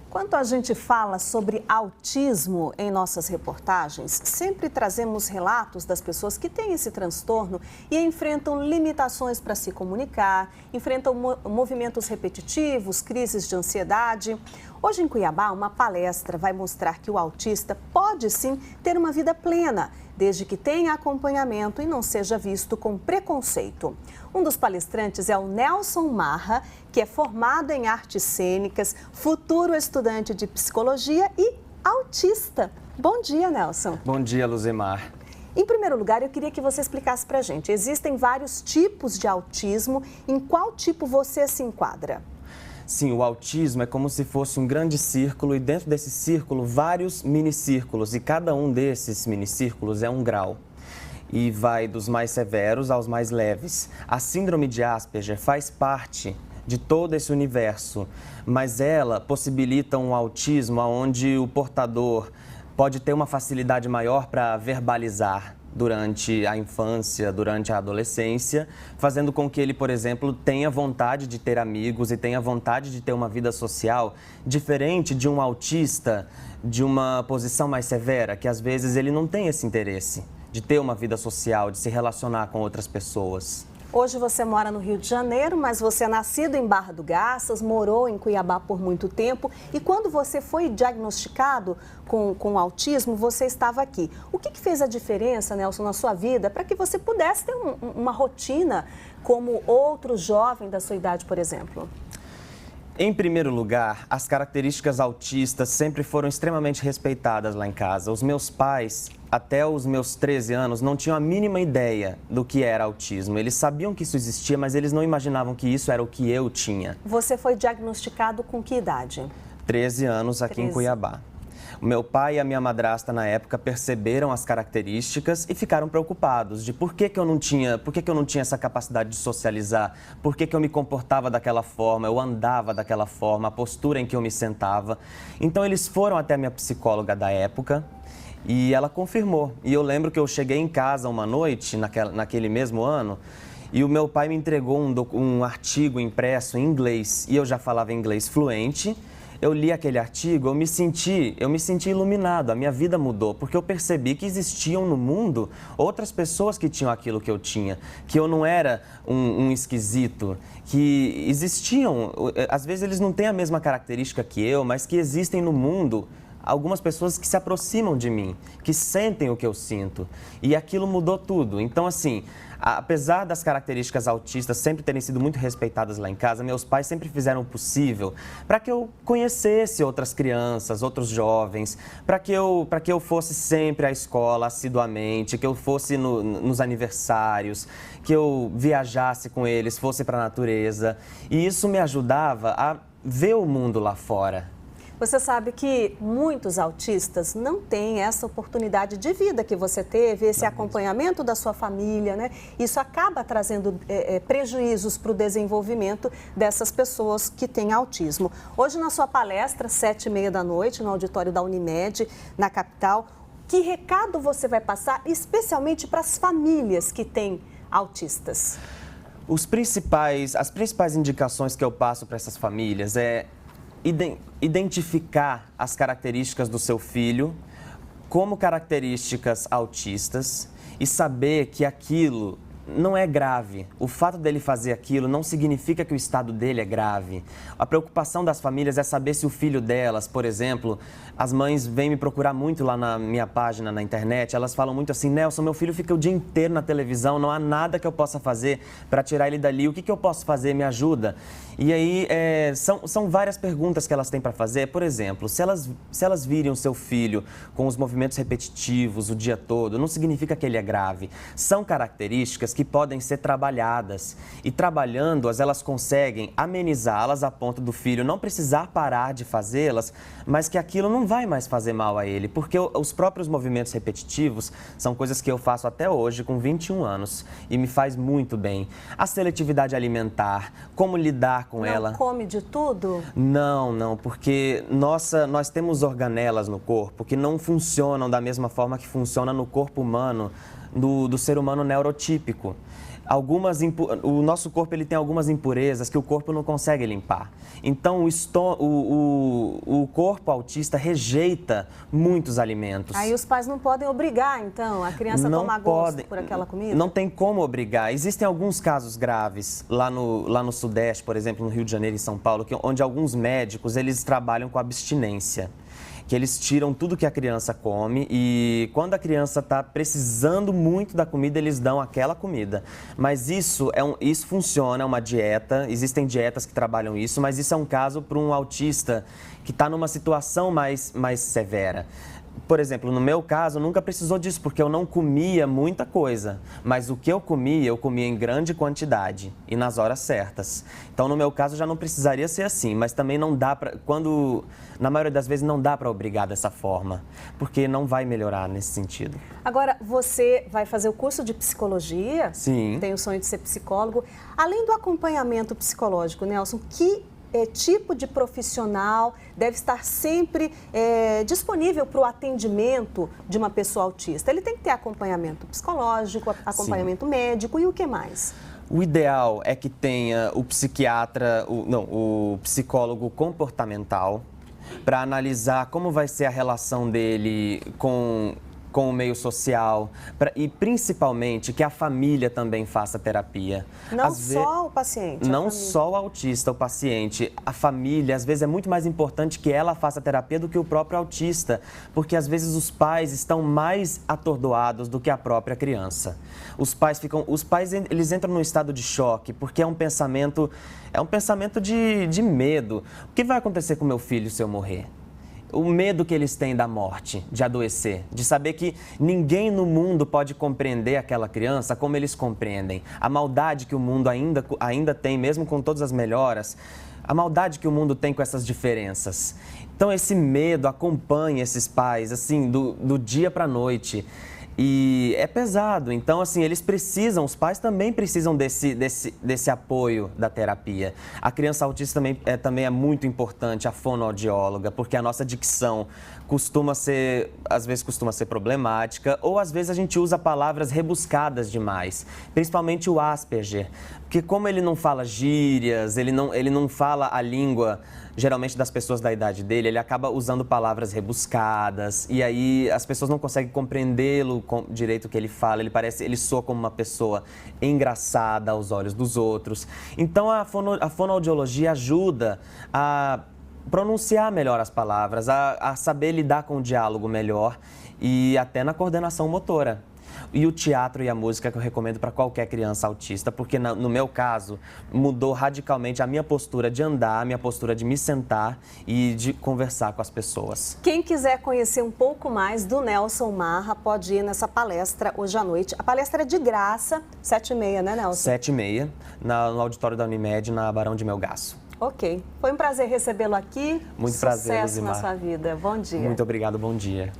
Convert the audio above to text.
Quando a gente fala sobre autismo em nossas reportagens, sempre trazemos relatos das pessoas que têm esse transtorno e enfrentam limitações para se comunicar, enfrentam movimentos repetitivos, crises de ansiedade. Hoje em Cuiabá, uma palestra vai mostrar que o autista pode sim ter uma vida plena, desde que tenha acompanhamento e não seja visto com preconceito. Um dos palestrantes é o Nelson Marra, que é formado em artes cênicas, futuro estudante de psicologia e autista. Bom dia, Nelson. Bom dia, Luzimar. Em primeiro lugar, eu queria que você explicasse pra gente. Existem vários tipos de autismo. Em qual tipo você se enquadra? Sim, o autismo é como se fosse um grande círculo e dentro desse círculo vários minicírculos e cada um desses minicírculos é um grau. E vai dos mais severos aos mais leves. A síndrome de Asperger faz parte de todo esse universo, mas ela possibilita um autismo onde o portador pode ter uma facilidade maior para verbalizar durante a infância, durante a adolescência, fazendo com que ele, por exemplo, tenha vontade de ter amigos e tenha vontade de ter uma vida social diferente de um autista de uma posição mais severa, que às vezes ele não tem esse interesse de ter uma vida social, de se relacionar com outras pessoas. Hoje você mora no Rio de Janeiro, mas você é nascido em Barra do Garças, morou em Cuiabá por muito tempo. E quando você foi diagnosticado com autismo, você estava aqui. O que fez a diferença, Nelson, na sua vida para que você pudesse ter uma rotina como outros jovens da sua idade, por exemplo? Em primeiro lugar, as características autistas sempre foram extremamente respeitadas lá em casa. Os meus pais, até os meus 13 anos, não tinham a mínima ideia do que era autismo. Eles sabiam que isso existia, mas eles não imaginavam que isso era o que eu tinha. Você foi diagnosticado com que idade? 13 anos aqui em Cuiabá. O meu pai e a minha madrasta, na época, perceberam as características e ficaram preocupados de por que eu não tinha essa capacidade de socializar, por que eu me comportava daquela forma, eu andava daquela forma, a postura em que eu me sentava. Então, eles foram até a minha psicóloga da época e ela confirmou. E eu lembro que eu cheguei em casa uma noite, naquele mesmo ano, e o meu pai me entregou um artigo impresso em inglês e eu já falava inglês fluente. Eu li aquele artigo, eu me senti iluminado, a minha vida mudou, porque eu percebi que existiam no mundo outras pessoas que tinham aquilo que eu tinha, que eu não era um esquisito, que existiam, às vezes eles não têm a mesma característica que eu, mas que existem no mundo algumas pessoas que se aproximam de mim, que sentem o que eu sinto, e aquilo mudou tudo. Então, assim, apesar das características autistas sempre terem sido muito respeitadas lá em casa, meus pais sempre fizeram o possível para que eu conhecesse outras crianças, outros jovens, para que eu fosse sempre à escola assiduamente, que eu fosse nos aniversários, que eu viajasse com eles, fosse para a natureza. E isso me ajudava a ver o mundo lá fora. Você sabe que muitos autistas não têm essa oportunidade de vida que você teve, esse acompanhamento da sua família, né? Isso acaba trazendo prejuízos para o desenvolvimento dessas pessoas que têm autismo. Hoje, na sua palestra, 7h30 da noite, no auditório da Unimed, na capital, que recado você vai passar, especialmente para as famílias que têm autistas? As principais indicações que eu passo para essas famílias é identificar as características do seu filho como características autistas e saber que aquilo não é grave. O fato dele fazer aquilo não significa que o estado dele é grave. A preocupação das famílias é saber se o filho delas, por exemplo, as mães vêm me procurar muito lá na minha página na internet, elas falam muito assim: Nelson, meu filho fica o dia inteiro na televisão, não há nada que eu possa fazer para tirar ele dali, o que eu posso fazer? Me ajuda. E aí, são várias perguntas que elas têm para fazer. Por exemplo, se elas virem o seu filho com os movimentos repetitivos o dia todo, não significa que ele é grave. São características que podem ser trabalhadas. E trabalhando-as, elas conseguem amenizá-las a ponto do filho não precisar parar de fazê-las, mas que aquilo não vai mais fazer mal a ele. Porque os próprios movimentos repetitivos são coisas que eu faço até hoje, com 21 anos, e me faz muito bem. A seletividade alimentar, como lidar com ela. Não come de tudo? Não, porque nós temos organelas no corpo que não funcionam da mesma forma que funciona no corpo humano, do ser humano neurotípico. o nosso corpo ele tem algumas impurezas que o corpo não consegue limpar. Então, o corpo autista rejeita muitos alimentos. Aí os pais não podem obrigar, então, a criança a tomar gosto por aquela comida? Não tem como obrigar. Existem alguns casos graves lá no Sudeste, por exemplo, no Rio de Janeiro e São Paulo, onde alguns médicos eles trabalham com abstinência. Que eles tiram tudo que a criança come e quando a criança está precisando muito da comida, eles dão aquela comida. Mas isso funciona, é uma dieta, existem dietas que trabalham isso, mas isso é um caso para um autista que está numa situação mais severa. Por exemplo, no meu caso, nunca precisou disso, porque eu não comia muita coisa. Mas o que eu comia em grande quantidade e nas horas certas. Então, no meu caso, já não precisaria ser assim. Mas também não dá para... Na maioria das vezes, não dá para obrigar dessa forma. Porque não vai melhorar nesse sentido. Agora, você vai fazer o curso de psicologia? Sim. Tem o sonho de ser psicólogo. Além do acompanhamento psicológico, Nelson, que tipo de profissional deve estar sempre disponível para o atendimento de uma pessoa autista? Ele tem que ter acompanhamento psicológico, acompanhamento médico e o que mais? O ideal é que tenha o psiquiatra, o psicólogo comportamental, para analisar como vai ser a relação dele com o meio social e principalmente que a família também faça terapia. Não só o paciente. Não só o autista, o paciente. A família, às vezes, é muito mais importante que ela faça terapia do que o próprio autista, porque às vezes os pais estão mais atordoados do que a própria criança. Os pais eles entram num estado de choque, porque é um pensamento de medo. O que vai acontecer com meu filho se eu morrer? O medo que eles têm da morte, de adoecer, de saber que ninguém no mundo pode compreender aquela criança como eles compreendem. A maldade que o mundo ainda tem, mesmo com todas as melhoras, a maldade que o mundo tem com essas diferenças. Então, esse medo acompanha esses pais, assim, do dia para a noite. E é pesado, então assim, os pais também precisam desse apoio da terapia. A criança autista também é muito importante, a fonoaudióloga, porque a nossa dicção às vezes costuma ser problemática, ou às vezes a gente usa palavras rebuscadas demais, principalmente o Asperger, porque como ele não fala gírias, ele não fala a língua geralmente das pessoas da idade dele, ele acaba usando palavras rebuscadas e aí as pessoas não conseguem compreendê-lo direito o que ele fala, ele soa como uma pessoa engraçada aos olhos dos outros. Então a fonoaudiologia ajuda a pronunciar melhor as palavras, a saber lidar com o diálogo melhor e até na coordenação motora. E o teatro e a música que eu recomendo para qualquer criança autista, porque no meu caso mudou radicalmente a minha postura de andar, a minha postura de me sentar e de conversar com as pessoas. Quem quiser conhecer um pouco mais do Nelson Marra pode ir nessa palestra hoje à noite. A palestra é de graça, 7h30, né, Nelson? 7h30, no auditório da Unimed, na Barão de Melgaço. Ok. Foi um prazer recebê-lo aqui. Muito prazer, Sucesso na sua vida. Bom dia. Muito obrigado, bom dia.